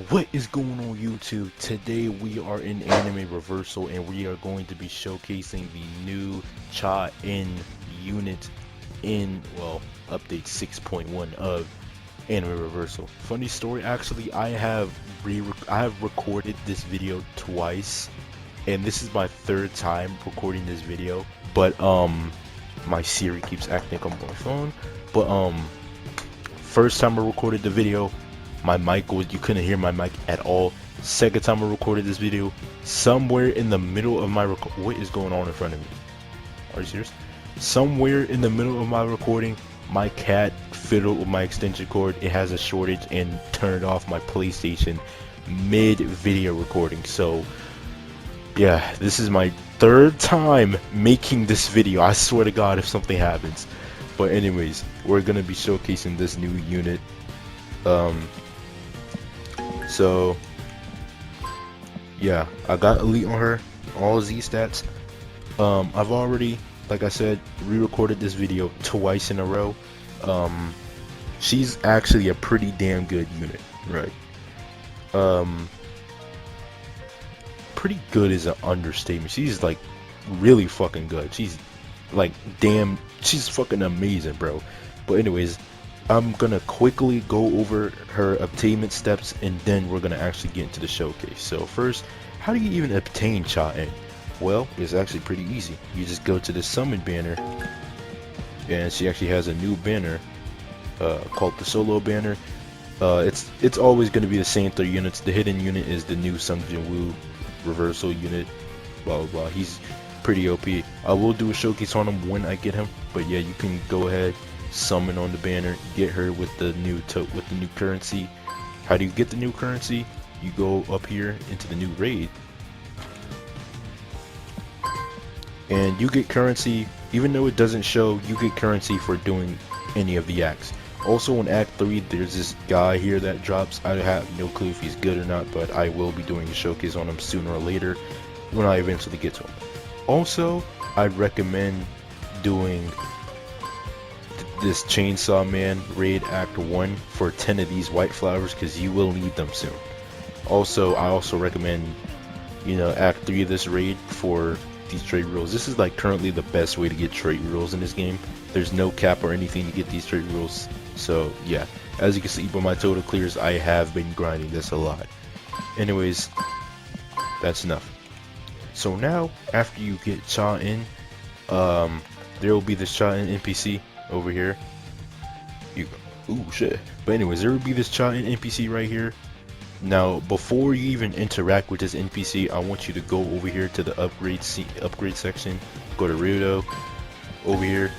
What is going on YouTube? Today we are in Anime Reversal and we are going to be showcasing the new Cha-In unit in, update 6.1 of Anime Reversal. Funny story, actually, I have recorded this video twice and this is my third time recording this video, but my Siri keeps acting up on my phone. But first time I recorded the video, my mic was, you couldn't hear my mic at all. Second time I recorded this video, somewhere in the middle of my what is going on in front of me? Are you serious? Somewhere in the middle of my recording, my cat fiddled with my extension cord. It has a shortage and turned off my PlayStation mid video recording. So yeah, this is my third time making this video. I swear to God if something happens. But anyways, we're gonna be showcasing this new unit. So yeah, I got elite on her, all Z stats. I've already, like I said, re-recorded this video twice in a row. She's actually a pretty damn good unit, right? Pretty good is an understatement. She's like really fucking good. She's like she's fucking amazing, bro. But anyways, I'm gonna quickly go over her obtainment steps and then we're gonna actually get into the showcase. So first, how do you even obtain Cha-In? Well, it's actually pretty easy. You just go to the summon banner and she actually has a new banner called the solo banner. It's always gonna be the same 3 units. The hidden unit is the new Sung Jin Woo reversal unit, blah blah blah. He's pretty OP. I will do a showcase on him when I get him, but yeah, you can go ahead, summon on the banner, get her with the new currency. How do you get the new currency? You go up here into the new raid and you get currency. Even though it doesn't show, you get currency for doing any of the acts. Also in Act 3 there's this guy here that drops. I have no clue if he's good or not, but I will be doing a showcase on him sooner or later when I eventually get to him. Also, I'd recommend doing this Chainsaw Man raid Act 1 for 10 of these white flowers because you will need them soon. Also, I also recommend, Act 3 of this raid for these trade rules. This is like currently the best way to get trade rules in this game. There's no cap or anything to get these trade rules. So yeah, as you can see by my total clears, I have been grinding this a lot. Anyways, that's enough. So now, after you get Cha-In, there will be this Cha-In NPC over here. You go. Ooh, shit. But anyways, there will be this Cha-In NPC right here. Now, before you even interact with this NPC, I want you to go over here to the upgrade section. Go to Rudo, over here,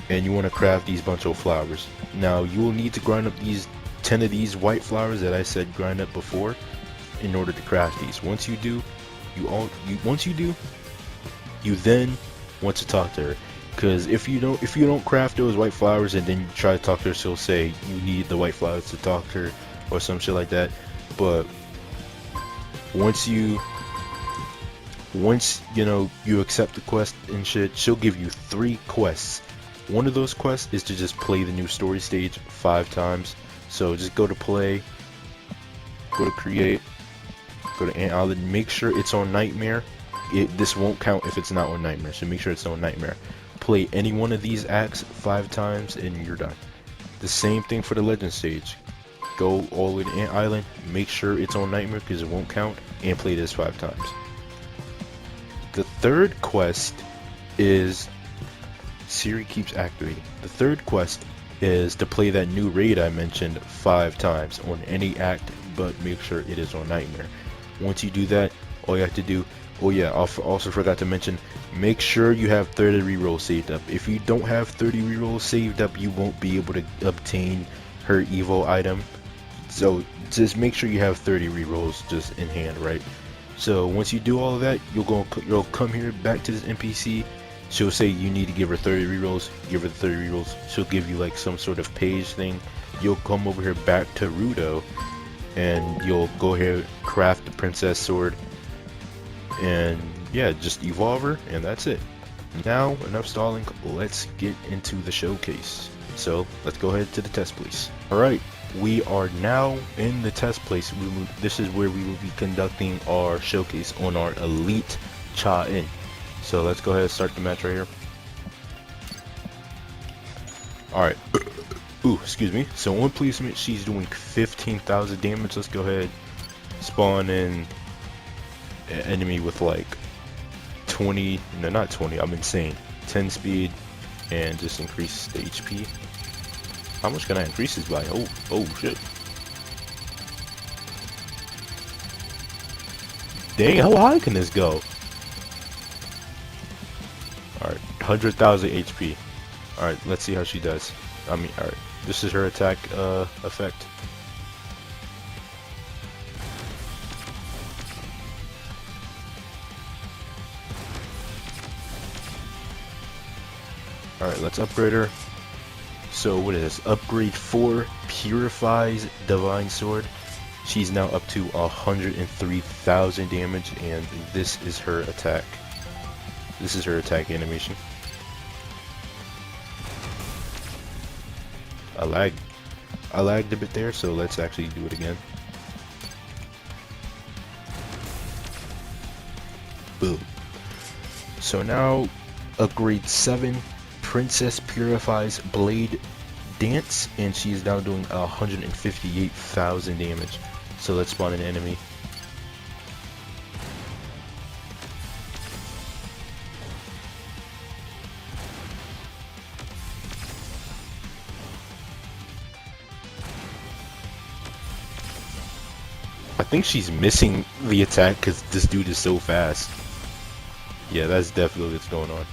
and you want to craft these bunch of flowers. Now, you will need to grind up these 10 of these white flowers that I said grind up before in order to craft these. Once you do, you then want to talk to her. Because if you don't craft those white flowers and then you try to talk to her, she'll say you need the white flowers to talk to her or some shit like that. But once you accept the quest and shit, she'll give you 3 quests. One of those quests is to just play the new story stage 5 times. So just go to play, go to create, go to Ant Island, make sure it's on Nightmare. This won't count if it's not on Nightmare, so make sure it's on Nightmare. Play any one of these acts 5 times and you're done. The same thing for the Legend stage. Go all the way to Ant Island, make sure it's on Nightmare because it won't count, and play this 5 times. The third quest is, Siri keeps activating. The third quest is to play that new raid I mentioned 5 times on any act, but make sure it is on Nightmare. Once you do that, all you have to do, oh yeah, I also forgot to mention, make sure you have 30 rerolls saved up. If you don't have 30 rerolls saved up, you won't be able to obtain her Evo item. So just make sure you have 30 rerolls just in hand, right? So once you do all of that, you'll come here back to this NPC. She'll say you need to give her 30 rerolls. Give her the 30 rerolls. She'll give you like some sort of page thing. You'll come over here back to Rudo, and you'll go here, craft the princess sword, and yeah, just evolve her, and that's it. Now, enough stalling. Let's get into the showcase. So let's go ahead to the test, please. Alright, we are now in the test place. This is where we will be conducting our showcase on our elite Cha-In. So let's go ahead and start the match right here. Alright. Ooh, excuse me. So on placement, she's doing 15,000 damage. Let's go ahead, spawn in an enemy with like 20, no not 20, I'm insane, 10 speed, and just increase the HP. How much can I increase this by? Oh shit. Dang, how high can this go? Alright, 100,000 HP. Alright, let's see how she does. Alright, this is her attack effect. Alright, let's upgrade her. So what is this? Upgrade 4 purifies Divine Sword. She's now up to 103,000 damage, and this is her attack. This is her attack animation. I lagged a bit there, so let's actually do it again. Boom. So now upgrade 7 Princess purifies Blade Dance, and she's now doing 158,000 damage. So let's spawn an enemy. I think she's missing the attack because this dude is so fast. Yeah, that's definitely what's going on.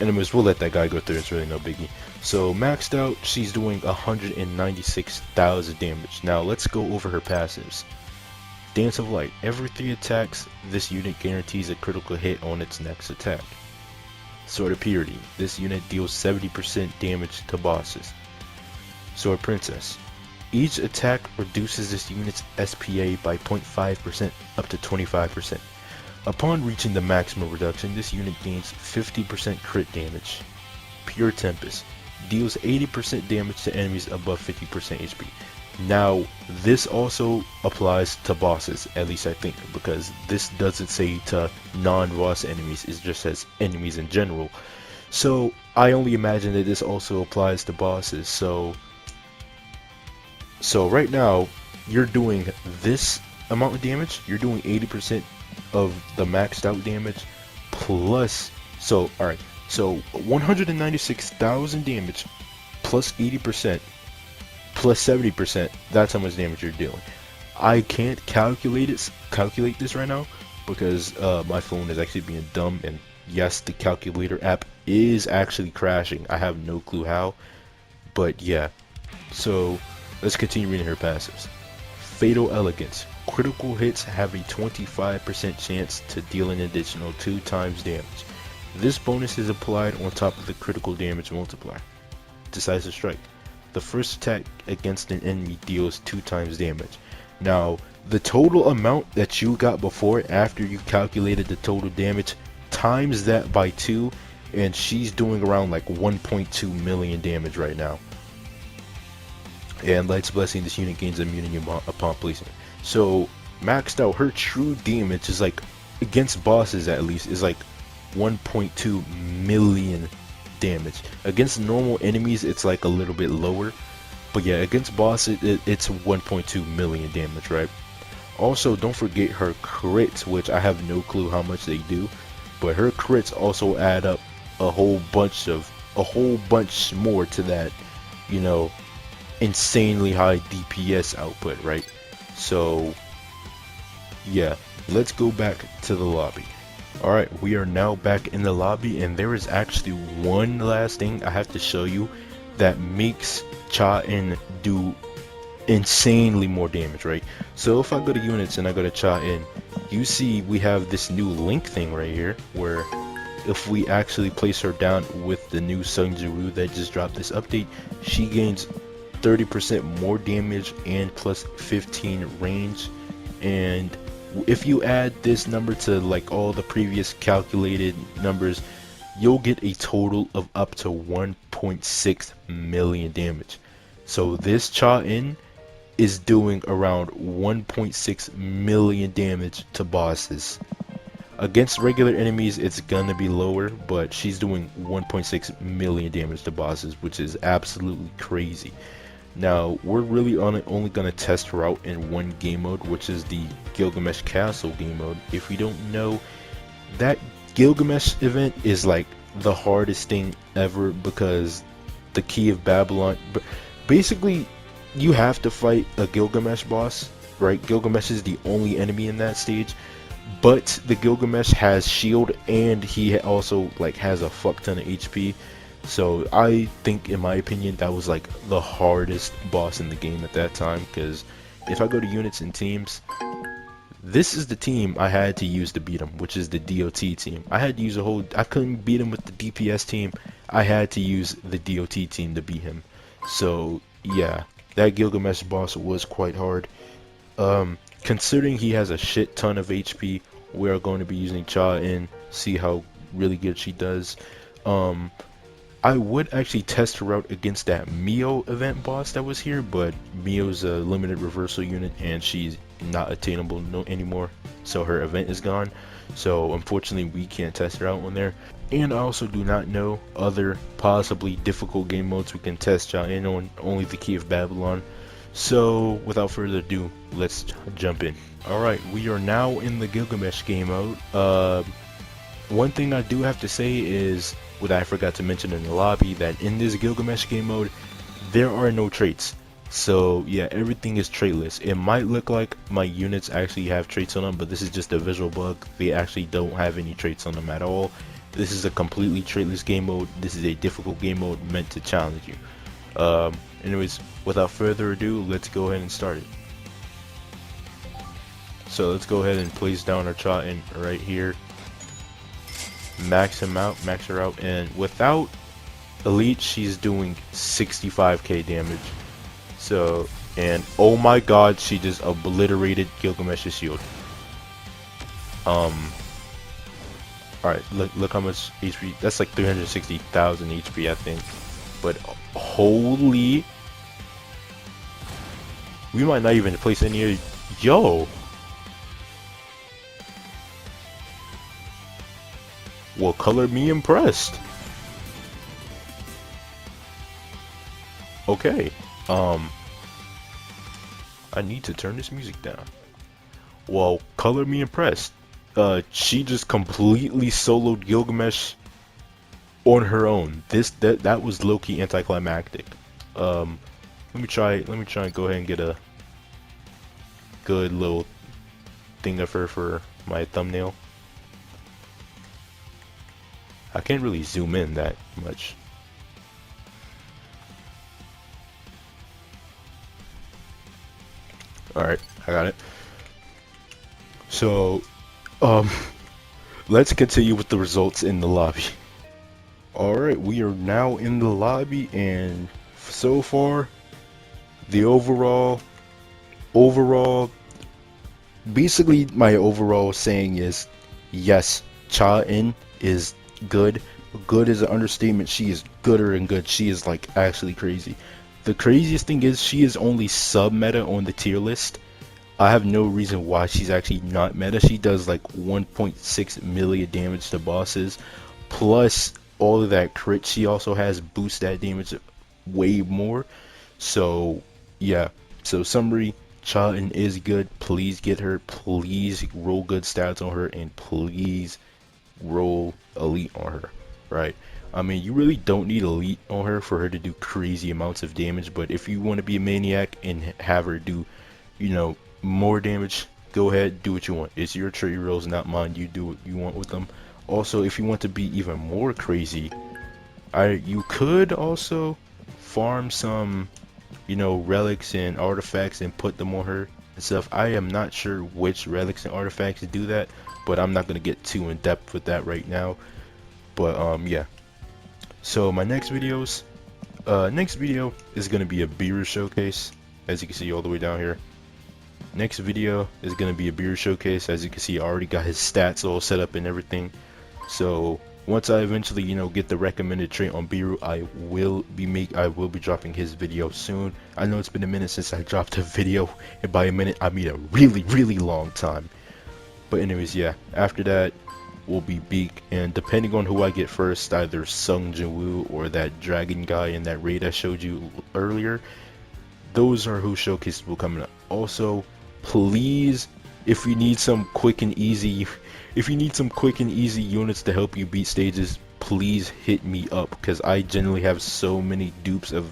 Anyways, we'll let that guy go through, it's really no biggie. So maxed out, she's doing 196,000 damage. Now let's go over her passives. Dance of Light. Every 3 attacks, this unit guarantees a critical hit on its next attack. Sword of Purity. This unit deals 70% damage to bosses. Sword Princess. Each attack reduces this unit's SPA by 0.5% up to 25%. Upon reaching the maximum reduction, this unit gains 50% crit damage. Pure Tempest deals 80% damage to enemies above 50% HP. Now, this also applies to bosses, at least I think, because this doesn't say to non-boss enemies, it just says enemies in general. So, I only imagine that this also applies to bosses. So right now, you're doing this amount of damage, you're doing 80% of the maxed out damage plus, so alright, so 196,000 damage plus 80% plus 70%, that's how much damage you're dealing. I can't calculate this right now because my phone is actually being dumb, and yes, the calculator app is actually crashing. I have no clue how, but yeah. So let's continue reading her passives. Fatal Elegance. Critical hits have a 25% chance to deal an additional 2 times damage. This bonus is applied on top of the critical damage multiplier. Decisive Strike. The first attack against an enemy deals 2 times damage. Now, the total amount that you got before, after you calculated the total damage, times that by 2, and she's doing around like 1.2 million damage right now. And Light's Blessing, this unit gains immunity upon placement. So maxed out, her true damage is like, against bosses at least, is like 1.2 million damage. Against normal enemies it's like a little bit lower, but yeah, against bosses it's 1.2 million damage, right? Also, don't forget her crits, which I have no clue how much they do, but her crits also add up a whole bunch more to that, you know, insanely high DPS output, right? So yeah, let's go back to the lobby. Alright, we are now back in the lobby, and there is actually one last thing I have to show you that makes Cha-In do insanely more damage, right? So if I go to units and I go to Cha-In, you see we have this new link thing right here, where if we actually place her down with the new Sungju that just dropped this update, she gains 30% more damage and plus 15 range. And if you add this number to like all the previous calculated numbers, you'll get a total of up to 1.2 1.6 million damage. So this Cha-In is doing around 1.6 million damage to bosses. Against regular enemies, it's gonna be lower, but she's doing 1.6 million damage to bosses, which is absolutely crazy. Now, we're really only gonna test her out in one game mode, which is the Gilgamesh Castle game mode. If you don't know, that Gilgamesh event is like the hardest thing ever because the Key of Babylon, basically, you have to fight a Gilgamesh boss, right? Gilgamesh is the only enemy in that stage, but the Gilgamesh has shield and he also like has a fuck ton of HP. So I think, in my opinion, that was like the hardest boss in the game at that time, because if I go to units and teams, this is the team I had to use to beat him, which is the DOT team. I had to use I couldn't beat him with the DPS team. I had to use the DOT team to beat him. So yeah, that Gilgamesh boss was quite hard. Considering he has a shit ton of HP, we're going to be using Cha-In, see how really good she does. I would actually test her out against that Mio event boss that was here, but Mio's a limited reversal unit and she's not attainable anymore, so her event is gone. So unfortunately we can't test her out on there. And I also do not know other possibly difficult game modes we can test Cha-In on, only the Key of Babylon. So without further ado, let's jump in. Alright, we are now in the Gilgamesh game mode. One thing I do have to say is, what I forgot to mention in the lobby, that in this Gilgamesh game mode, there are no traits. So yeah, everything is traitless. It might look like my units actually have traits on them, but this is just a visual bug. They actually don't have any traits on them at all. This is a completely traitless game mode. This is a difficult game mode meant to challenge you. Anyways, without further ado, let's go ahead and start it. So let's go ahead and place down our Cha-In right here. Max her out, and without elite she's doing 65k damage. So, and oh my god, she just obliterated Gilgamesh's shield. Alright, look how much HP, that's like 360,000 HP I think. But holy, we might not even place any, yo! Well, color me impressed. Okay, I need to turn this music down. Well, color me impressed. She just completely soloed Gilgamesh on her own. That was low-key anticlimactic. Let me try and go ahead and get a good little thing of her for my thumbnail. I can't really zoom in that much. Alright, I got it. So, let's continue with the results in the lobby. Alright, we are now in the lobby, and so far, the overall, basically my overall saying is, yes, Cha-In is good. Good is an understatement. She is gooder and good. She is like actually crazy. The craziest thing is she is only sub meta on the tier list. I have no reason why she's actually not meta. She does like 1.6 million damage to bosses, plus all of that crit she also has boosts that damage way more. So yeah, so summary, Cha-In is good. Please get her, please roll good stats on her, and please roll elite on her, right? I mean, you really don't need elite on her for her to do crazy amounts of damage, but if you want to be a maniac and have her do, you know, more damage, go ahead, do what you want. It's your trade rolls, not mine. You do what you want with them. Also, if you want to be even more crazy, you could also farm some, you know, relics and artifacts and put them on her and stuff. I am not sure which relics and artifacts do that, but I'm not going to get too in depth with that right now. But yeah, so my next video is going to be a beer showcase, as you can see all the way down here. Next video is going to be a beer showcase. As you can see, I already got his stats all set up and everything. So Once I eventually, get the recommended trait on Biru, I will be dropping his video soon. I know it's been a minute since I dropped a video, and by a minute I mean a really, really long time. But anyways, yeah, after that will be Beak, and depending on who I get first, either Sung Jin-woo or that dragon guy in that raid I showed you earlier, those are who showcases will come up. Also, please, if you need some quick and easy units to help you beat stages, please hit me up, because I generally have so many dupes of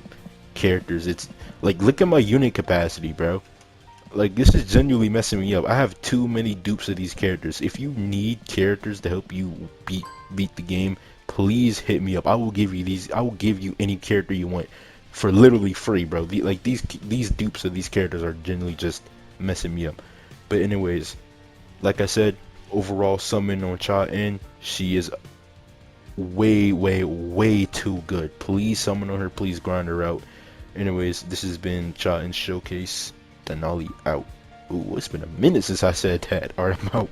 characters. It's like, look at my unit capacity, bro. Like, this is genuinely messing me up. I have too many dupes of these characters. If you need characters to help you beat the game, please hit me up. I will give you any character you want for literally free, bro. These dupes of these characters are generally just messing me up. But anyways, like I said, overall summon on Cha-In, she is way, way, way too good. Please summon on her. Please grind her out. Anyways, this has been Cha-In Showcase. Denali out. Ooh, it's been a minute since I said that. Alright, I'm out.